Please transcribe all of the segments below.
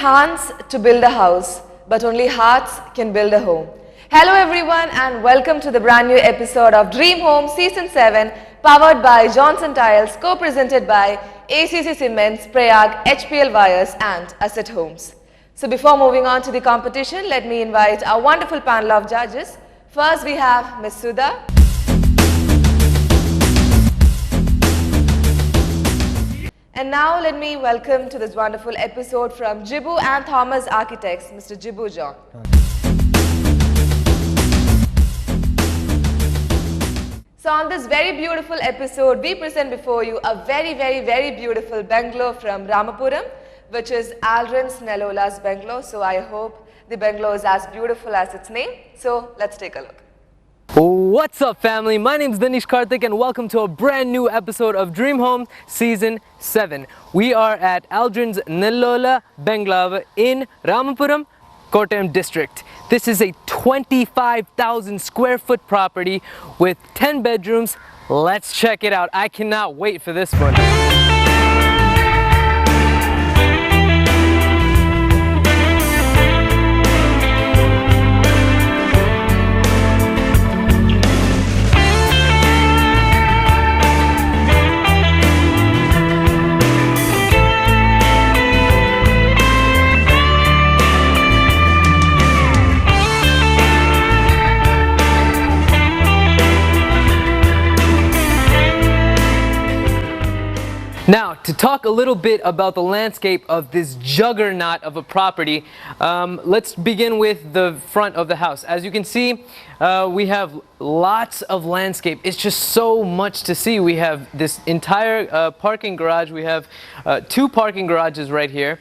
hands to build a house, but only hearts can build a home. Hello everyone and welcome to the brand new episode of Dream Home Season 7, powered by Johnson Tiles, co-presented by ACC Cements, Prayag, HPL Wires and Asset Homes. So before moving on to the competition, let me invite our wonderful panel of judges. First we have Ms. Sudha. And now let me welcome to this wonderful episode from Jibu and Thomas Architects, Mr. Jibu John. So on this very beautiful episode, we present before you a very beautiful bungalow from Ramapuram, which is Aldrin'S Nellola's bungalow. So I hope the bungalow is as beautiful as its name. So let's take a look. What's up, family? My name is Danish Karthik and welcome to a brand new episode of Dream Home Season 7. We are at Aldrin'S Nellola Bungalow in Ramapuram, Kottayam district. This is a 25,000 square foot property with 10 bedrooms. Let's check it out. I cannot wait for this one. Now, to talk a little bit about the landscape of this juggernaut of a property, let's begin with the front of the house. As you can see, we have lots of landscape. It's just so much to see. We have this entire parking garage. We have two parking garages right here.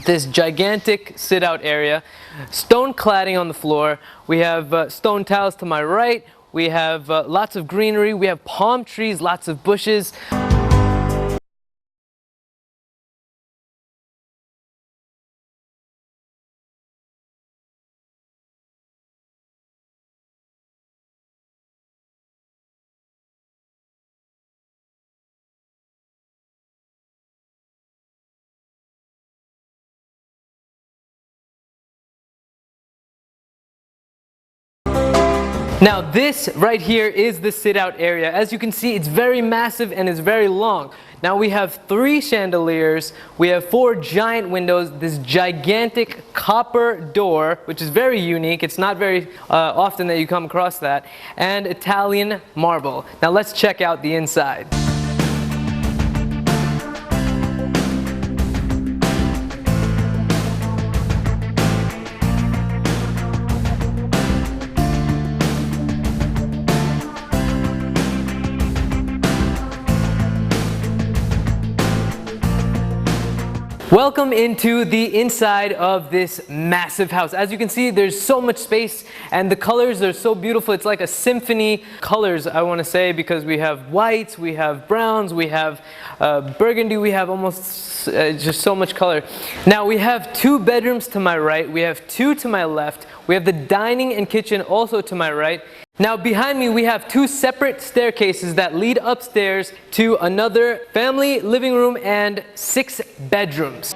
This gigantic sit-out area, stone cladding on the floor. We have stone tiles to my right. We have lots of greenery. We have palm trees, lots of bushes. Now this right here is the sit-out area. As you can see, it's very massive and it's very long. Now we have 3 chandeliers, we have 4 giant windows, this gigantic copper door, which is very unique. It's not very often that you come across that, and Italian marble. Now let's check out the inside. Welcome into the inside of this massive house. As you can see, there's so much space and the colors are so beautiful. It's like a symphony colors, I want to say, because we have whites, we have browns, we have burgundy, we have almost just so much color. Now we have 2 bedrooms to my right, we have 2 to my left, we have the dining and kitchen also to my right. Now behind me we have 2 separate staircases that lead upstairs to another family living room and 6 bedrooms.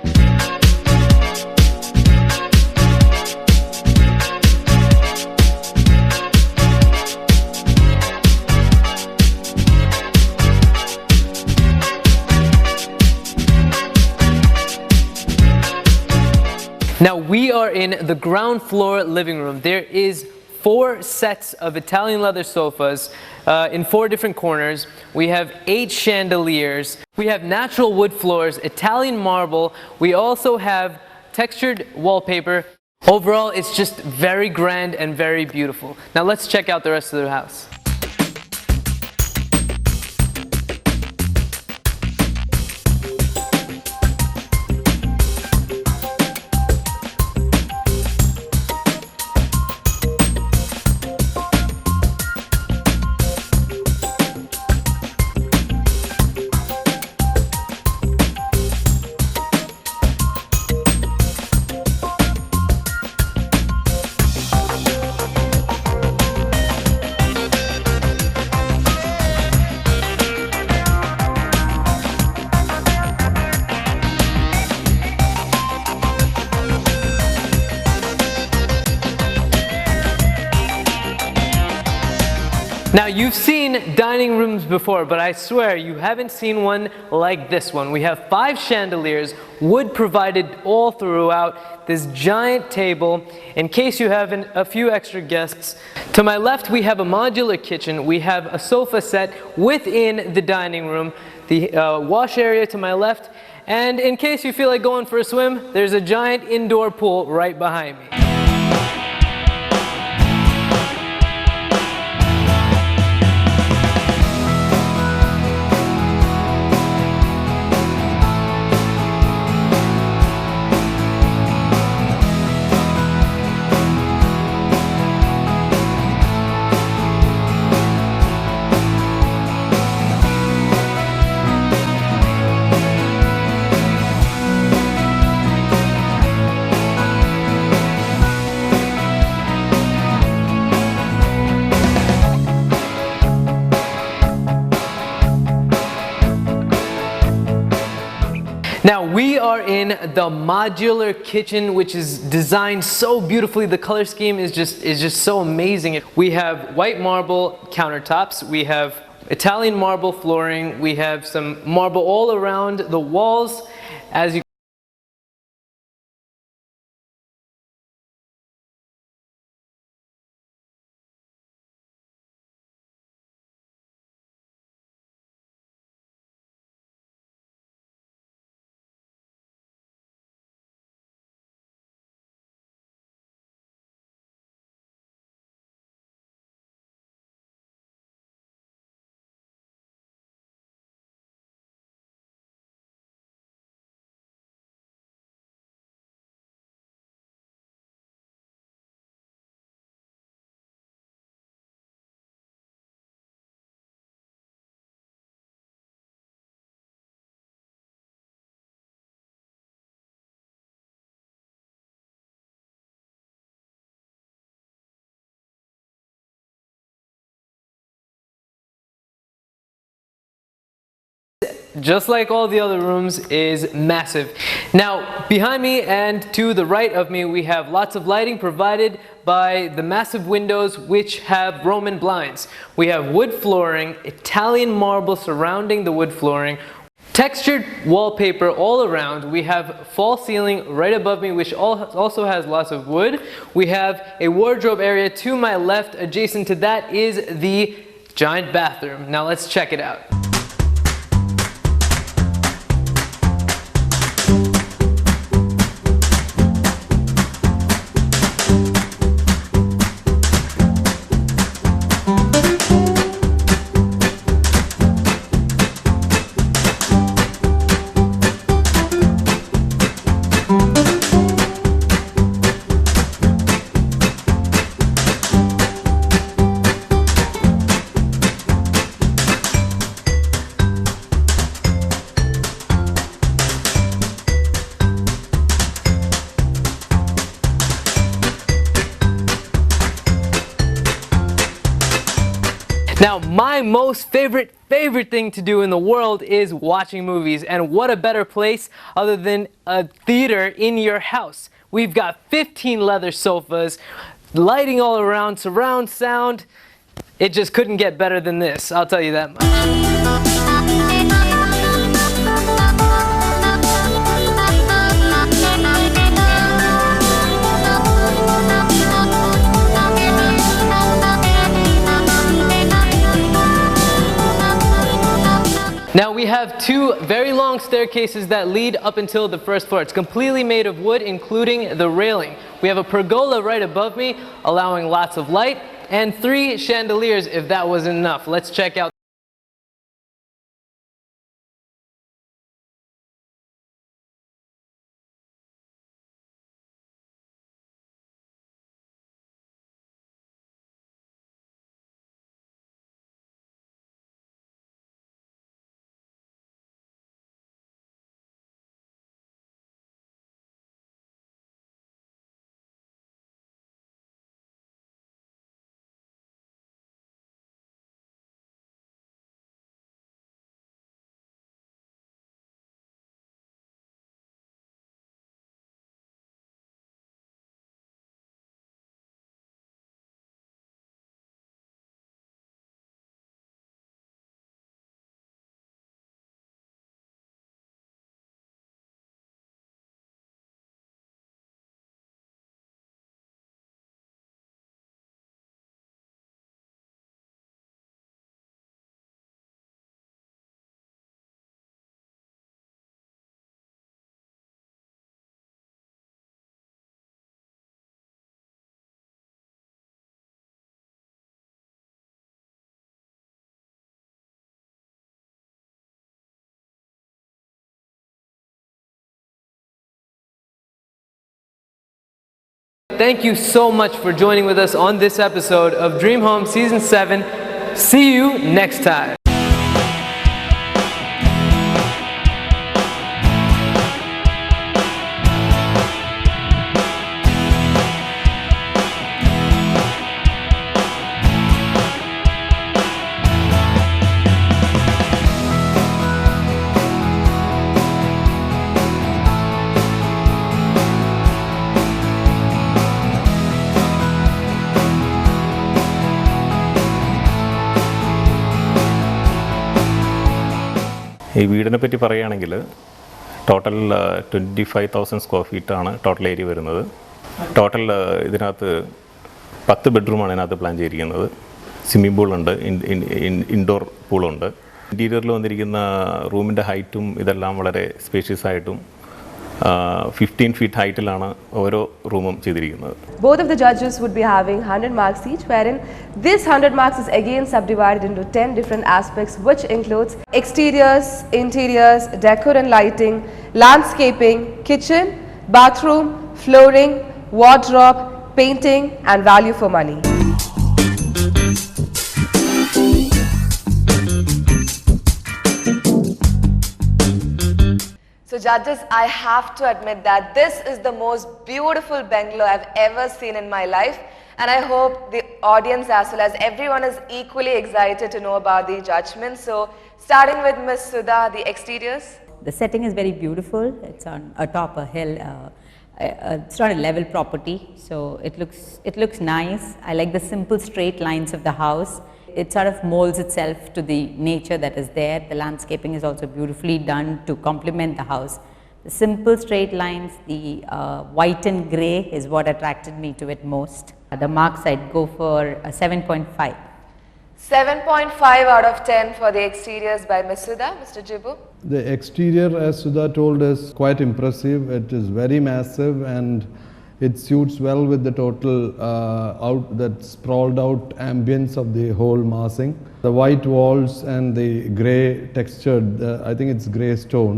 Now we are in the ground floor living room. There is 4 sets of Italian leather sofas in 4 different corners. We have 8 chandeliers. We have natural wood floors, Italian marble. We also have textured wallpaper. Overall, it's just very grand and very beautiful. Now let's check out the rest of the house. Now you've seen dining rooms before, but I swear you haven't seen one like this one. We have 5 chandeliers, wood provided all throughout, this giant table in case you have a few extra guests. To my left we have a modular kitchen. We have a sofa set within the dining room, the wash area to my left, and in case you feel like going for a swim, there's a giant indoor pool right behind me. Now we are in the modular kitchen, which is designed so beautifully. The color scheme is just so amazing. We have white marble countertops, we have Italian marble flooring, we have some marble all around the walls. As you just like all the other rooms, is massive. Now behind me and to the right of me we have lots of lighting provided by the massive windows which have Roman blinds. We have wood flooring, Italian marble surrounding the wood flooring, textured wallpaper all around. We have false ceiling right above me which also has lots of wood. We have a wardrobe area to my left. Adjacent to that is the giant bathroom. Now let's check it out. Now, my most favorite thing to do in the world is watching movies, and what a better place other than a theater in your house. We've got 15 leather sofas, lighting all around, surround sound. It just couldn't get better than this, I'll tell you that much. Now we have 2 very long staircases that lead up until the first floor. It's completely made of wood, including the railing. We have a pergola right above me, allowing lots of light, and 3 chandeliers if that wasn't enough. Let's check out thank you so much for joining with us on this episode of Dream Home Season 7. See you next time. ഈ വീടിനെ പറ്റി പറയുകയാണെങ്കിൽ total 25,000 square ഫീറ്റാണ് total area വരുന്നത്. Total ഇതിനകത്ത് 10 ബെഡ്റൂമാണ് ഇതിനകത്ത് plan ചെയ്തിരിക്കുന്നത്. Swimming പൂളുണ്ട്, indoor പൂളുണ്ട്. ഇൻറ്റീരിയറിൽ വന്നിരിക്കുന്ന റൂമിൻ്റെ ഹൈറ്റും ഇതെല്ലാം വളരെ സ്പേഷ്യസ് ആയിട്ടും 15 feet ഹൈറ്റിലാണ് ഓരോ റൂമും ചെയ്തിരിക്കുന്നത്. Both of the judges would be having 100 marks each, wherein this 100 marks is again subdivided into 10 different aspects, which includes exteriors, interiors, decor and lighting, landscaping, kitchen, bathroom, flooring, wardrobe, painting and value for money. So judges, I have to admit that this is the most beautiful bungalow I've ever seen in my life, and I hope the audience as well as everyone is equally excited to know about the judgment. So starting with Miss Sudha, the exteriors. The setting is very beautiful. It's on atop a hill. It's not a level property, so it looks nice. I like the simple straight lines of the house. It sort of molds itself to the nature that is there. The landscaping is also beautifully done to complement the house. The simple straight lines, the white and grey is what attracted me to it most. The marks I'd go for a 7.5. 7.5 out of 10 for the exteriors by Miss Sudha. Mr. Jibu? The exterior, as Sudha told, is quite impressive. It is very massive and it suits well with the total that sprawled out ambience of the whole massing. The white walls and the grey textured, I think it's grey stone,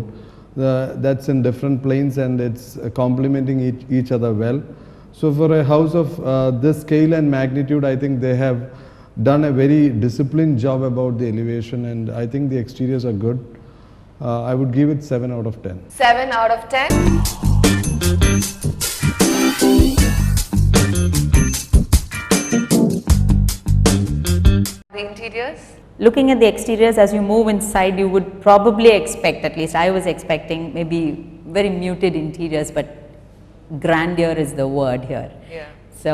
that's in different planes and it's complementing each other well. So for a house of this scale and magnitude, I think they have done a very disciplined job about the elevation, and I think the exteriors are good. I would give it 7 out of 10. 7 out of 10. The interiors? Looking at the exteriors, as you move inside, you would probably expect, at least I was expecting, maybe very muted interiors, but grandeur is the word here. Yeah. So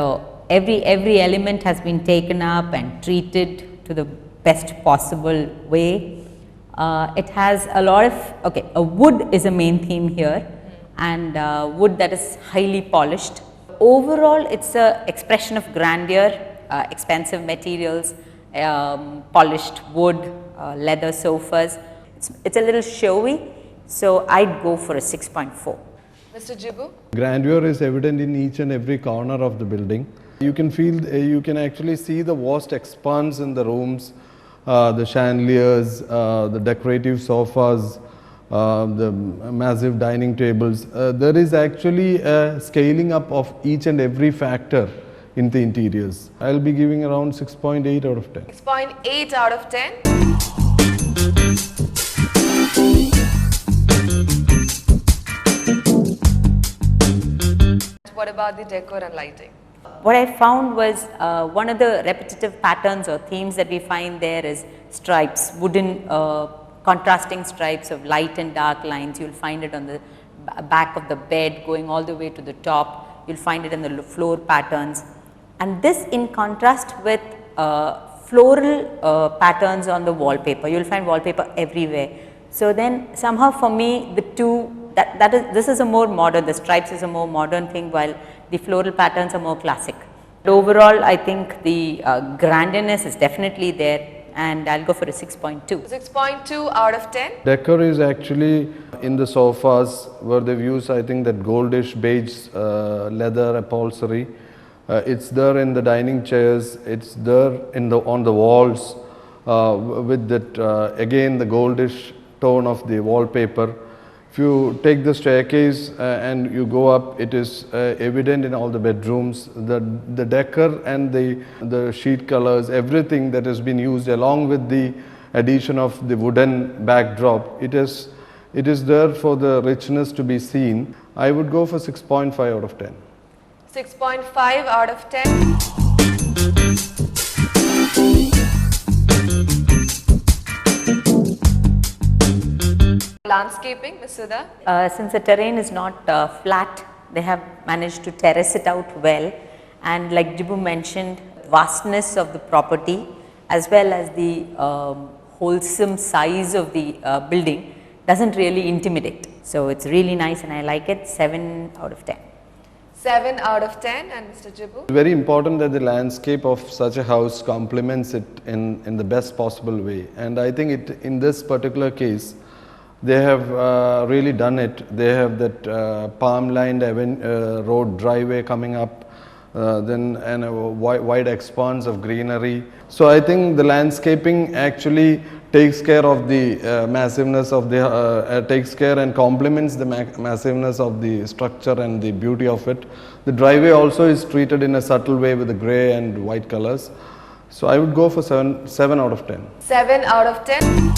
every element has been taken up and treated to the best possible way. It has a lot of, a wood is a main theme here, and wood that is highly polished. Overall, it's an expression of grandeur, expensive materials, polished wood, leather sofas. It's a little showy, so I'd go for a 6.4. Mr. Jibu? Grandeur is evident in each and every corner of the building. You can feel, you can actually see the vast expanse in the rooms, the chandeliers, the decorative sofas, the massive dining tables. There is actually a scaling up of each and every factor in the interiors. I'll be giving around 6.8 out of 10. 6.8 out of 10. What about the decor and lighting? What I found was one of the repetitive patterns or themes that we find there is stripes, wooden contrasting stripes of light and dark lines. You'll find it on the back of the bed going all the way to the top. You'll find it in the floor patterns. And this in contrast with floral patterns on the wallpaper. You'll find wallpaper everywhere. So then somehow for me the two, this is a more modern, the stripes is a more modern thing, while the floral patterns are more classic. But overall, I think the grandness is definitely there, and I'll go for a 6.2. 6.2 out of 10. Decor is actually in the sofas where they've used, I think, that goldish beige leather upholstery. It's there in the dining chairs. It's there on the walls with that again the goldish tone of the wallpaper. If you take the staircase and you go up, it is evident in all the bedrooms. The decor and the sheet colors, everything that has been used along with the addition of the wooden backdrop, it is there for the richness to be seen. I would go for 6.5 out of 10. 6.5 out of 10. Landscaping, Ms. Sudha? Since the terrain is not flat, they have managed to terrace it out well, and like Jibu mentioned, vastness of the property as well as the wholesome size of the building doesn't really intimidate. So it's really nice and I like it. 7 out of 10. 7 out of 10. And Mr. Jibu? It's very important that the landscape of such a house complements it in the best possible way, and I think in this particular case they have really done it. They have that palm-lined road driveway coming up, then and a wide expanse of greenery. So I think the landscaping actually takes care of the massiveness of the takes care and complements the massiveness of the structure and the beauty of it. The driveway also is treated in a subtle way with the grey and white colors. So I would go for 7 out of 10. 7 out of 10.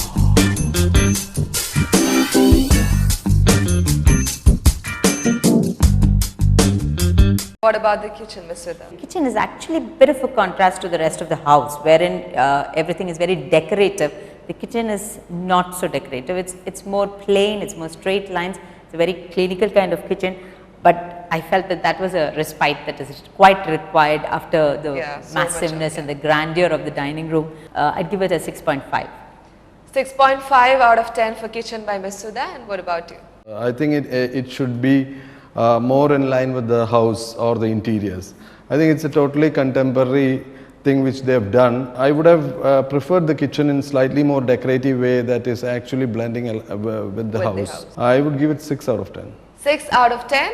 What about the kitchen, Ms. Sudha? The kitchen is actually a bit of a contrast to the rest of the house, wherein everything is very decorative. The kitchen is not so decorative. It's more plain, it's more straight lines. It's a very clinical kind of kitchen, but I felt that was a respite that is quite required after the massiveness and the grandeur of the dining room. I'd give it a 6.5. 6.5 out of 10 for kitchen by Ms. Sudha. And what about you? I think it should be more in line with the house or the interiors. I think it's a totally contemporary thing which they have done. I would have preferred the kitchen in slightly more decorative way that is actually blending with the house. I would give it 6 out of 10. 6 out of 10.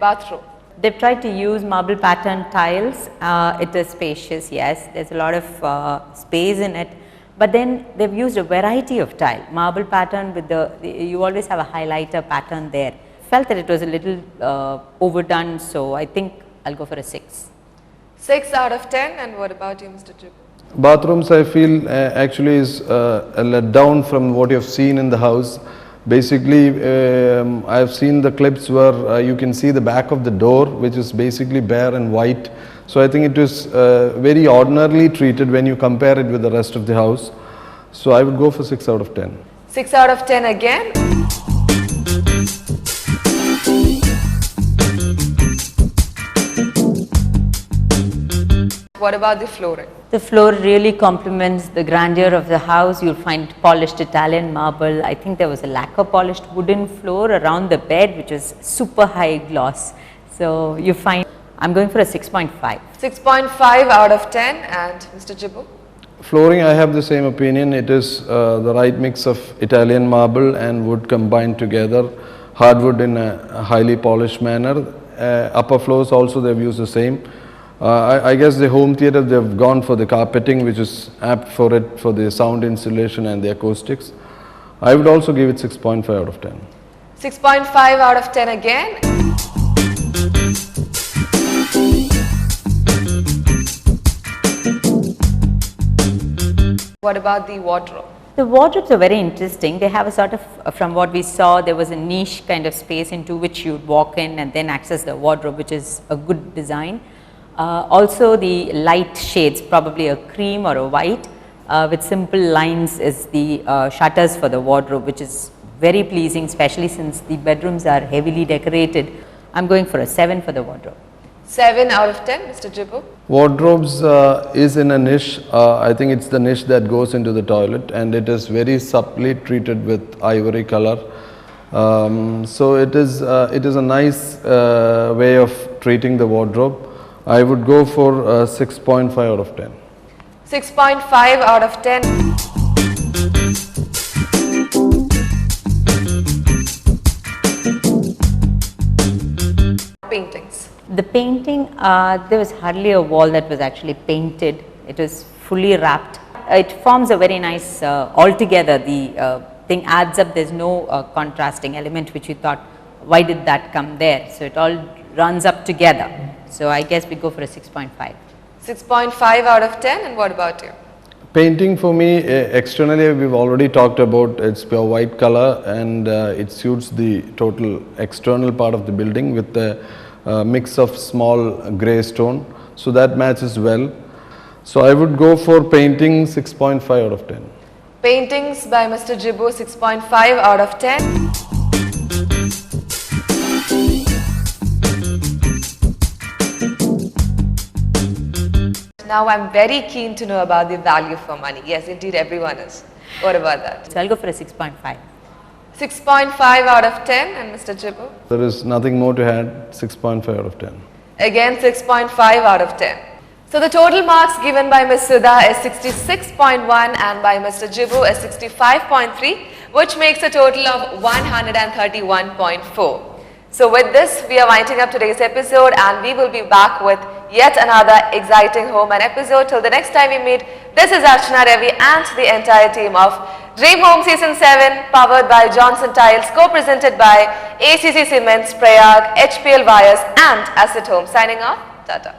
Bathroom. They've tried to use marble pattern tiles. It is spacious, yes. There's a lot of space in it. But then they've used a variety of tile. Marble pattern with you always have a highlighter pattern there. Felt that it was a little overdone, so I think I'll go for a 6. 6 out of 10. And what about you, Mr. Jibu? Bathrooms, I feel actually is a letdown from what you've seen in the house. Basically, I've seen the clips where you can see the back of the door, which is basically bare and white. So I think it is very ordinarily treated when you compare it with the rest of the house. So I would go for 6 out of 10. 6 out of 10 again. What about the flooring? The floor really complements the grandeur of the house. You'll find polished Italian marble. I think there was a lacquer polished wooden floor around the bed, which is super high gloss. So you find, I'm going for a 6.5. 6.5 out of 10. And Mr. Jibu? Flooring, I have the same opinion. It is the right mix of Italian marble and wood combined together. Hardwood in a highly polished manner. Upper floors also they've used the same. I guess the home theatre, they've gone for the carpeting, which is apt for it, for the sound insulation and the acoustics. I would also give it 6.5 out of 10. 6.5 out of 10 again. What about the wardrobe? The wardrobes are very interesting. They have a sort of, from what we saw, there was a niche kind of space into which you'd walk in and then access the wardrobe, which is a good design. Also the light shades, probably a cream or a white with simple lines is the shutters for the wardrobe, which is very pleasing, especially since the bedrooms are heavily decorated. I'm going for a 7 for the wardrobe. 7 out of 10, Mr. Jibu? Wardrobes is in a niche. I think it's the niche that goes into the toilet, and it is very subtly treated with ivory color. So it is a nice way of treating the wardrobe. I would go for 6.5 out of 10. 6.5 out of 10. The painting, there was hardly a wall that was actually painted. It was fully wrapped. It forms a very nice, altogether the thing adds up. There's no contrasting element which you thought, why did that come there? So it all runs up together. So I guess we go for a 6.5. 6.5 out of 10, and what about you? Painting for me, externally we've already talked about its pure white color, and it suits the total external part of the building with a mix of small grey stone, so that matches well. So I would go for painting 6.5 out of 10. Paintings by Mr. Jibu, 6.5 out of 10. Now I'm very keen to know about the value for money. Yes, indeed everyone is. What about that? So I'll go for a 6.5. 6.5 out of 10, and Mr. Jibu? There is nothing more to add, 6.5 out of 10. Again 6.5 out of 10. So the total marks given by Ms. Sudha is 66.1 and by Mr. Jibu is 65.3, which makes a total of 131.4. So with this, we are winding up today's episode, and we will be back with yet another exciting home and episode. Till the next time we meet, this is Archana Ravi and the entire team of Dream Home Season 7, powered by Johnson Tiles, co-presented by ACC Cements, Prayag, HPL Wires and Asset Home. Signing off, Tata.